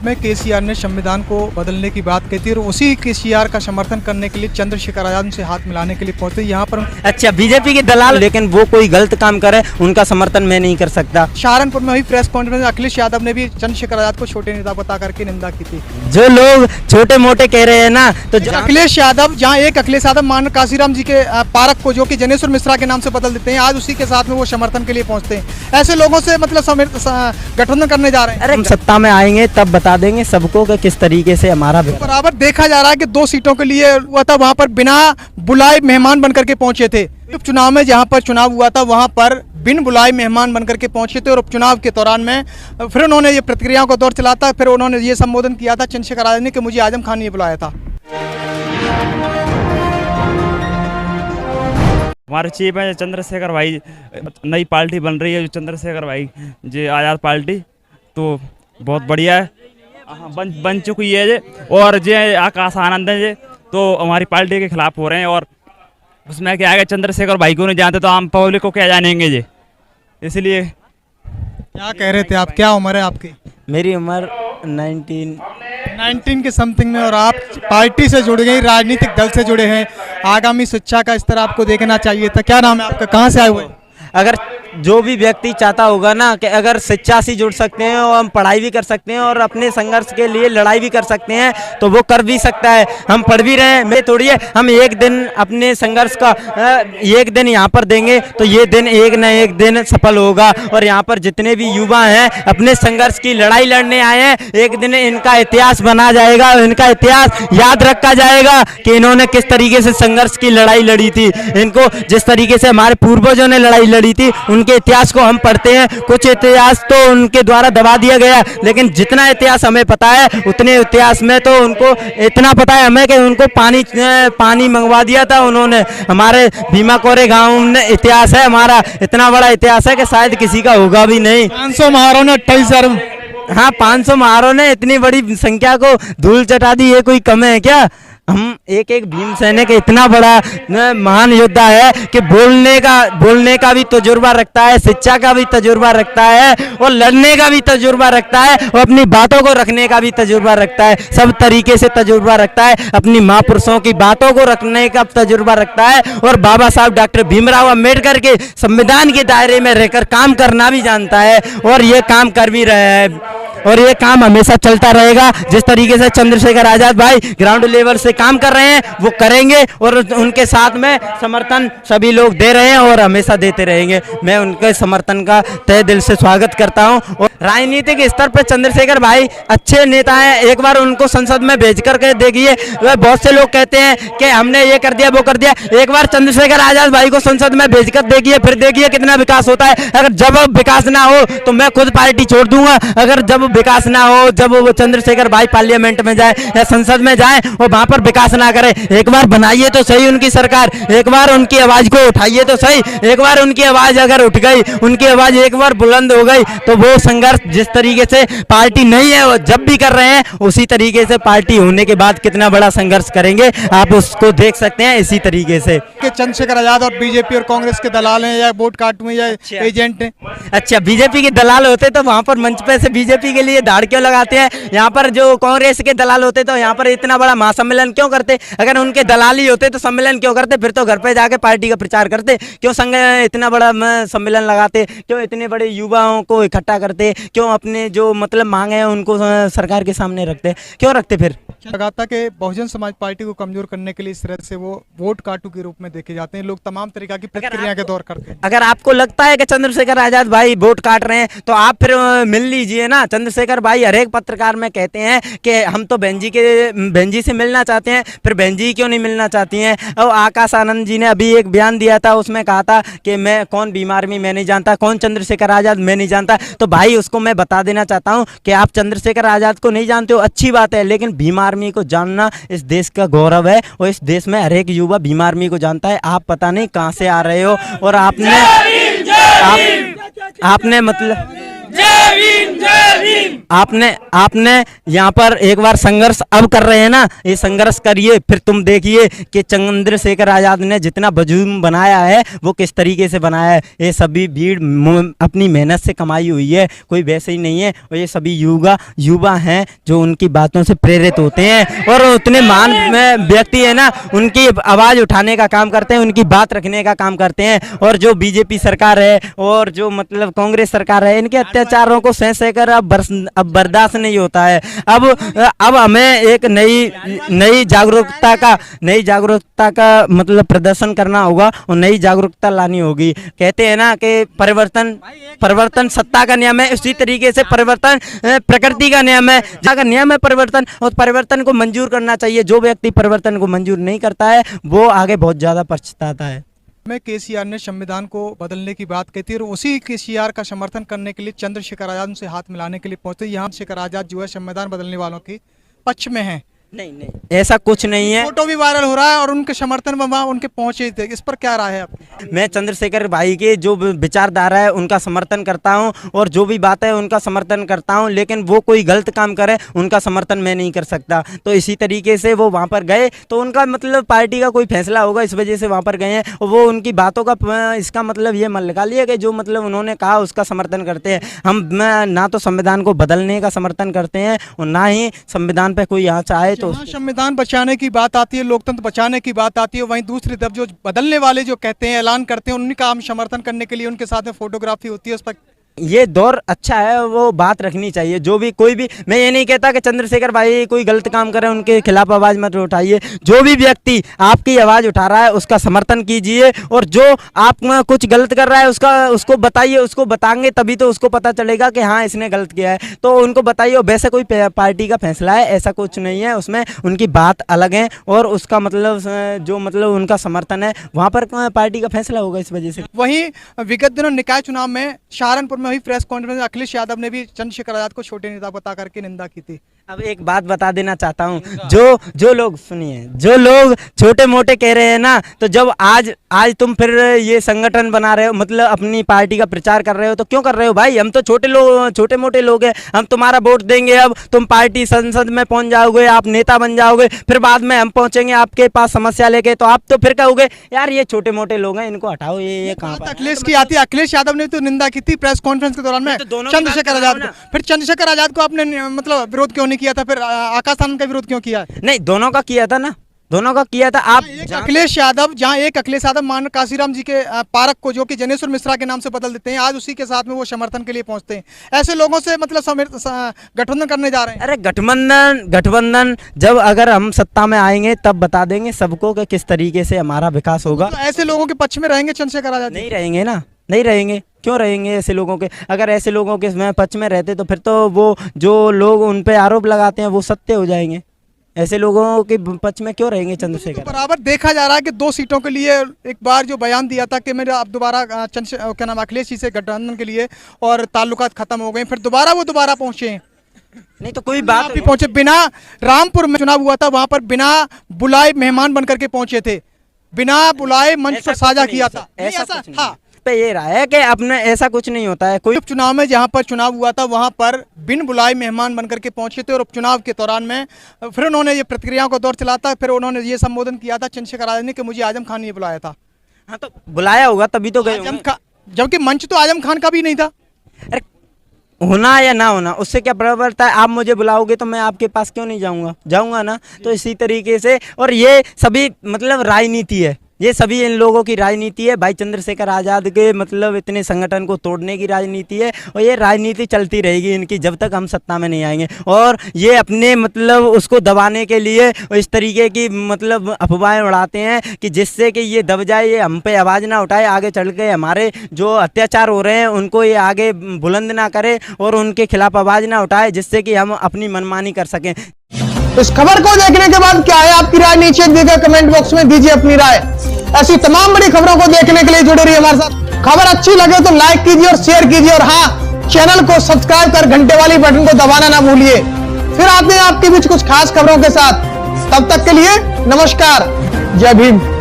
में केसीआर ने संविधान को बदलने की बात कहती है और उसी केसीआर का समर्थन करने के लिए चंद्रशेखर आजाद से हाथ मिलाने के लिए पहुंचे यहाँ पर। अच्छा, बीजेपी के दलाल, लेकिन वो कोई गलत काम करे उनका समर्थन मैं नहीं कर सकता। सहारनपुर में हुई प्रेस कॉन्फ्रेंस में अखिलेश यादव ने भी चंद्रशेखर आजाद को छोटे नेता बता करके निंदा की थी। जो लोग छोटे मोटे कह रहे हैं ना, तो अखिलेश यादव, जहाँ एक अखिलेश यादव मान काशीराम जी के पार्क को जो कि जनेश्वर मिश्रा के नाम से बदल देते हैं, आज उसी के साथ में वो समर्थन के लिए पहुंचते हैं। ऐसे लोगों से मतलब गठबंधन करने जा रहे हैं। अरे सत्ता में आएंगे तब बता देंगे सबको कि किस तरीके से हमारा बराबर देखा जा रहा है कि 2 सीटों के लिए हुआ था, वहां पर बिना बुलाए मेहमान बनकर के पहुंचे थे। उपचुनाव में जहां पर चुनाव हुआ था वहां पर बिन बुलाए मेहमान बनकर के पहुंचे थे और उपचुनाव के दौरान में फिर उन्होंने ये प्रतिक्रियाओं का दौर चलाता, फिर उन्होंने ये संबोधन किया था चंद्रशेखर आजाद ने कि मुझे आजम खान ने बुलाया था। हमारे चीफ है चंद्रशेखर भाई, नई पार्टी बन रही है जो चंद्रशेखर भाई जी आज़ाद पार्टी, तो बहुत बढ़िया है, बन चुकी है जे। और जे आकाश आनंद है जे तो हमारी पार्टी के खिलाफ हो रहे हैं और उसमें क्या है, चंद्रशेखर भाई को नहीं जानते तो आम पब्लिक को क्या जानेंगे जे। इसलिए क्या कह रहे थे आप, क्या उम्र है आपकी? मेरी उम्र 19 के समथिंग में, और आप पार्टी से जुड़ गए, राजनीतिक दल से जुड़े हैं। आगामी शिक्षा का स्तर आपको देखना चाहिए था। क्या नाम है आपका, कहाँ से आए हुए? अगर जो भी व्यक्ति चाहता होगा ना कि अगर शिक्षा से जुड़ सकते हैं और हम पढ़ाई भी कर सकते हैं और अपने संघर्ष के लिए लड़ाई भी कर सकते हैं तो वो कर भी सकता है। हम पढ़ भी रहे हैं, मैं थोड़ी है, हम एक दिन अपने संघर्ष का एक दिन यहाँ पर देंगे तो ये दिन एक न एक दिन सफल होगा। और यहाँ पर जितने भी युवा हैं अपने संघर्ष की लड़ाई लड़ने आए हैं, एक दिन इनका इतिहास बना जाएगा, इनका इतिहास याद रखा जाएगा कि इन्होंने किस तरीके से संघर्ष की लड़ाई लड़ी थी। इनको जिस तरीके से हमारे पूर्वजों ने लड़ाई लड़ी थी उनके इतिहास को हम पढ़ते हैं। कुछ इतिहास तो उनके द्वारा दबा दिया गया, लेकिन जितना इतिहास हमें पता है उतने इतिहास में तो उनको इतना पता है हमें कि उनको पानी मंगवा दिया था उन्होंने। हमारे भीमा कोरे गांव में इतिहास है, हमारा इतना बड़ा इतिहास है कि शायद किसी का होगा भी नहीं। 500 महारों ने 28,000, हाँ 500 महारों ने इतनी बड़ी संख्या को धूल चटा दी, ये कोई कम है क्या? हम एक भीम सैनिक इतना बड़ा महान योद्धा है कि बोलने का भी तजुर्बा रखता है, शिक्षा का भी तजुर्बा रखता है और लड़ने का भी तजुर्बा रखता है और अपनी बातों को रखने का भी तजुर्बा रखता है। सब तरीके से तजुर्बा रखता है, अपनी महापुरुषों की बातों को रखने का तजुर्बा रखता है और बाबा साहब डॉक्टर भीमराव अंबेडकर के संविधान के दायरे में रहकर काम करना भी जानता है और ये काम कर भी रहा है और ये काम हमेशा चलता रहेगा। जिस तरीके से चंद्रशेखर आजाद भाई ग्राउंड लेवल से काम कर रहे हैं वो करेंगे और उनके साथ में समर्थन सभी लोग दे रहे हैं और हमेशा देते रहेंगे। मैं उनके समर्थन का तहे दिल से स्वागत करता हूं। और राजनीतिक स्तर पर चंद्रशेखर भाई अच्छे नेता हैं, एक बार उनको संसद में भेज करके देखिए। बहुत से लोग कहते हैं कि हमने ये कर दिया वो कर दिया, एक बार चंद्रशेखर आजाद भाई को संसद में भेज कर देखिए, फिर देखिए कितना विकास होता है। अगर जब विकास ना हो तो मैं खुद पार्टी छोड़ दूंगा। अगर जब विकास ना हो, जब वो चंद्रशेखर भाई पार्लियामेंट में जाए या संसद में जाए और वहां पर विकास ना करे, एक बार बनाइए तो सही उनकी सरकार, एक बार उनकी आवाज को उठाइए तो सही। एक बार उनकी आवाज अगर उठ गई, उनकी आवाज एक बार बुलंद हो गई तो वो संघर्ष जिस तरीके से पार्टी नहीं है वो जब भी कर रहे हैं उसी तरीके से पार्टी होने के बाद कितना बड़ा संघर्ष करेंगे आप उसको देख सकते हैं। इसी तरीके से चंद्रशेखर आजाद और बीजेपी और कांग्रेस के दलाल हैं या वोट काटू में या एजेंट हैं? अच्छा, बीजेपी के दलाल होते तो वहां पर मंच पे से बीजेपी के लिए दाड़ क्यों लगाते हैं? यहाँ पर जो कांग्रेस के दलाल होते तो यहाँ पर इतना बड़ा महासम्मेलन क्यों करते? अगर उनके दलाल ही होते तो सम्मेलन क्यों करते? फिर तो घर पे जाके पार्टी का प्रचार करते। क्यों संघ इतना बड़ा सम्मेलन लगाते? क्यों इतने बड़े युवाओं को इकट्ठा करते? क्यों अपने जो मतलब मांगे हैं उनको सरकार के सामने रखते? क्यों रखते? फिर लगाता कि बहुजन समाज पार्टी को कमजोर करने के लिए इस तरह से वो वोट काटू के रूप में देखे जाते हैं। लोग तमाम तरीका की प्रतिक्रिया के दौर करते हैं। अगर आपको लगता है कि चंद्रशेखर आजाद भाई वोट काट रहे हैं तो आप फिर मिल लीजिए ना। चंद्रशेखर भाई हर एक पत्रकार में कहते हैं कि हम तो बहन जी से मिलना चाहते हैं, फिर बहन जी क्यों नहीं मिलना चाहती हैं? और आकाश आनंद जी ने अभी एक बयान दिया था, उसमें कहा था कि मैं कौन भीम आर्मी मैं नहीं जानता, कौन चंद्रशेखर आजाद मैं नहीं जानता। तो भाई उसको मैं बता देना चाहता हूँ कि आप चंद्रशेखर आजाद को नहीं जानते हो, अच्छी बात है, लेकिन भीम आर्मी को जानना इस देश का गौरव है और इस देश में हर एक युवा भीम आर्मी को जानता है। आप पता नहीं कहां से आ रहे हो और आपने मतलब आपने यहाँ पर एक बार संघर्ष अब कर रहे हैं ना, ये संघर्ष करिए, फिर तुम देखिए कि चंद्रशेखर आजाद ने जितना वजूद बनाया है वो किस तरीके से बनाया है। ये सभी भीड़ अपनी मेहनत से कमाई हुई है, कोई वैसे ही नहीं है। और ये सभी युवा हैं जो उनकी बातों से प्रेरित होते हैं और उतने महान व्यक्ति है ना, उनकी आवाज़ उठाने का काम करते हैं, उनकी बात रखने का काम करते हैं। और जो बीजेपी सरकार है और जो मतलब कांग्रेस सरकार है, इनके अत्याचारों को सह कर अब बर्दाश्त नहीं होता है। अब हमें एक नई जागरूकता का मतलब प्रदर्शन करना होगा और नई जागरूकता लानी होगी। कहते हैं ना कि परिवर्तन सत्ता का नियम है, उसी तरीके से परिवर्तन प्रकृति का नियम है, जहाँ नियम है परिवर्तन, और परिवर्तन को मंजूर करना चाहिए। जो व्यक्ति परिवर्तन को मंजूर नहीं करता है वो आगे बहुत ज्यादा पछताता है। में केसीआर ने संविधान को बदलने की बात कहती है और उसी केसीआर का समर्थन करने के लिए चंद्रशेखर आजाद उनसे हाथ मिलाने के लिए पहुंचते। यहाँ शेखर आजाद जो है संविधान बदलने वालों के पक्ष में है। नहीं, ऐसा कुछ नहीं है। फोटो भी वायरल हो रहा है और उनके समर्थन में वहाँ उनके पहुंचे थे। इस पर क्या राय है आपकी? मैं चंद्रशेखर भाई के जो विचारधारा है उनका समर्थन करता हूं और जो भी बात है उनका समर्थन करता हूं, लेकिन वो कोई गलत काम करे उनका समर्थन मैं नहीं कर सकता। तो इसी तरीके से वो वहां पर गए तो उनका मतलब पार्टी का कोई फैसला होगा, इस वजह से वहां पर गए हैं। और वो उनकी बातों का इसका मतलब ये मन लगा लिया कि जो मतलब उन्होंने कहा उसका समर्थन करते हैं। हम ना तो संविधान को बदलने का समर्थन करते हैं और ना ही संविधान पर कोई आँच आए तो संविधान बचाने की बात आती है, लोकतंत्र बचाने की बात आती है, वहीं दूसरी तरफ जो बदलने वाले जो कहते हैं, ऐलान करते हैं, उनका हम समर्थन करने के लिए उनके साथ में फोटोग्राफी होती है। उस पर ये दौर अच्छा है, वो बात रखनी चाहिए। जो भी कोई भी, मैं ये नहीं कहता कि चंद्रशेखर भाई कोई गलत काम करे उनके खिलाफ आवाज़ मत उठाइए। जो भी व्यक्ति आपकी आवाज़ उठा रहा है उसका समर्थन कीजिए और जो आप कुछ गलत कर रहा है उसको बताइए। उसको बताएंगे तभी तो उसको पता चलेगा कि हाँ इसने गलत किया है, तो उनको बताइए। वैसे कोई पार्टी का फैसला है ऐसा कुछ नहीं है, उसमें उनकी बात अलग है और उसका मतलब जो मतलब उनका समर्थन है वहाँ पर पार्टी का फैसला होगा। इस वजह से वहीं विगत दिनों निकाय चुनाव में सहारनपुर में हुई प्रेस कॉन्फ्रेंस में अखिलेश यादव ने भी चंद्रशेखर आजाद को छोटे नेता बता करके निंदा की थी। अब एक बात बता देना चाहता हूँ, जो लोग सुनिए, जो लोग छोटे मोटे कह रहे हैं ना, तो जब आज तुम फिर ये संगठन बना रहे हो, मतलब अपनी पार्टी का प्रचार कर रहे हो, तो क्यों कर रहे हो भाई? हम तो छोटे मोटे लोग हैं, हम तुम्हारा वोट देंगे, अब तुम पार्टी संसद में पहुंच जाओगे, आप नेता बन जाओगे, फिर बाद में हम पहुंचेंगे आपके पास समस्या लेके, तो आप तो फिर कहोगे यार ये छोटे मोटे लोग हैं, इनको हटाओ, ये कहाँ पर। अखिलेश की आती है। अखिलेश यादव ने तो निंदा की थी प्रेस कॉन्फ्रेंस के दौरान में चंद्रशेखर आजाद को। फिर चंद्रशेखर आजाद को आपने मतलब विरोध क्यों नहीं किया था? फिर आकाश आनंद का विरोध क्यों किया? नहीं, दोनों का किया था ना, दोनों का किया था। आप अखिलेश यादव, जहां एक अखिलेश यादव मान काशीराम जी के पार्क को जो कि जनेश्वर मिश्रा के नाम से बदल देते हैं, आज उसी के साथ में वो समर्थन के लिए पहुंचते हैं। ऐसे लोगों से मतलब गठबंधन करने जा रहे हैं। अरे गठबंधन जब अगर हम सत्ता में आएंगे तब बता देंगे सबको कि किस तरीके से हमारा विकास होगा। तो ऐसे लोगों के पक्ष में रहेंगे चंद्रशेखर आजाद? नहीं रहेंगे ना, नहीं रहेंगे। क्यों रहेंगे ऐसे लोगों के? अगर ऐसे लोगों के पक्ष में रहते तो फिर तो वो जो लोग उन पे आरोप लगाते हैं वो सत्य हो जाएंगे। ऐसे लोगों के पक्ष में क्यों रहेंगे चंद्रशेखर? तो बराबर देखा जा रहा है कि 2 सीटों के लिए एक बार जो बयान दिया था कि मेरा अब दोबारा क्या नाम अखिलेश जी से गठबंधन के लिए और ताल्लुकात खत्म हो गए, फिर वो दोबारा पहुंचे हैं। नहीं तो कोई बात भी पहुंचे, बिना रामपुर में चुनाव हुआ था, वहां पर बिना बुलाए मेहमान बन करके पहुंचे थे, बिना बुलाए मंच पर साझा किया था। ऐसा हाँ पे ये रहा है कि अपने ऐसा कुछ नहीं होता है। कोई उपचुनाव में जहां पर चुनाव हुआ था वहां पर बिन बुलाए मेहमान बनकर के पहुंचे थे और उपचुनाव के दौरान में फिर उन्होंने ये प्रतिक्रियाओं का दौर चला था। फिर उन्होंने ये संबोधन किया था चंद्रशेखर आजाद ने कि मुझे आजम खान ने बुलाया था। हाँ तो बुलाया होगा तभी तो गए, जबकि मंच तो आजम खान का भी नहीं था। अरे होना या ना होना उससे क्या फर्क पड़ता है? आप मुझे बुलाओगे तो मैं आपके पास क्यों नहीं जाऊंगा ना। तो इसी तरीके से, और ये सभी मतलब राजनीति है, ये सभी इन लोगों की राजनीति है भाई। चंद्रशेखर आज़ाद के मतलब इतने संगठन को तोड़ने की राजनीति है और ये राजनीति चलती रहेगी इनकी जब तक हम सत्ता में नहीं आएंगे। और ये अपने मतलब उसको दबाने के लिए इस तरीके की मतलब अफवाहें उड़ाते हैं कि जिससे कि ये दब जाए, ये हम पे आवाज़ ना उठाए, आगे चल के हमारे जो अत्याचार हो रहे हैं उनको ये आगे बुलंद ना करे और उनके खिलाफ आवाज़ ना उठाए, जिससे कि हम अपनी मनमानी कर सकें। इस खबर को देखने के बाद क्या है आपकी राय? नीचे दिए गए कमेंट बॉक्स में दीजिए अपनी राय। ऐसी तमाम बड़ी खबरों को देखने के लिए जुड़े रहिए हमारे साथ। खबर अच्छी लगे तो लाइक कीजिए और शेयर कीजिए, और हाँ, चैनल को सब्सक्राइब कर घंटे वाली बटन को दबाना ना भूलिए। फिर आते हैं आपके बीच कुछ खास खबरों के साथ। तब तक के लिए नमस्कार, जय भीम।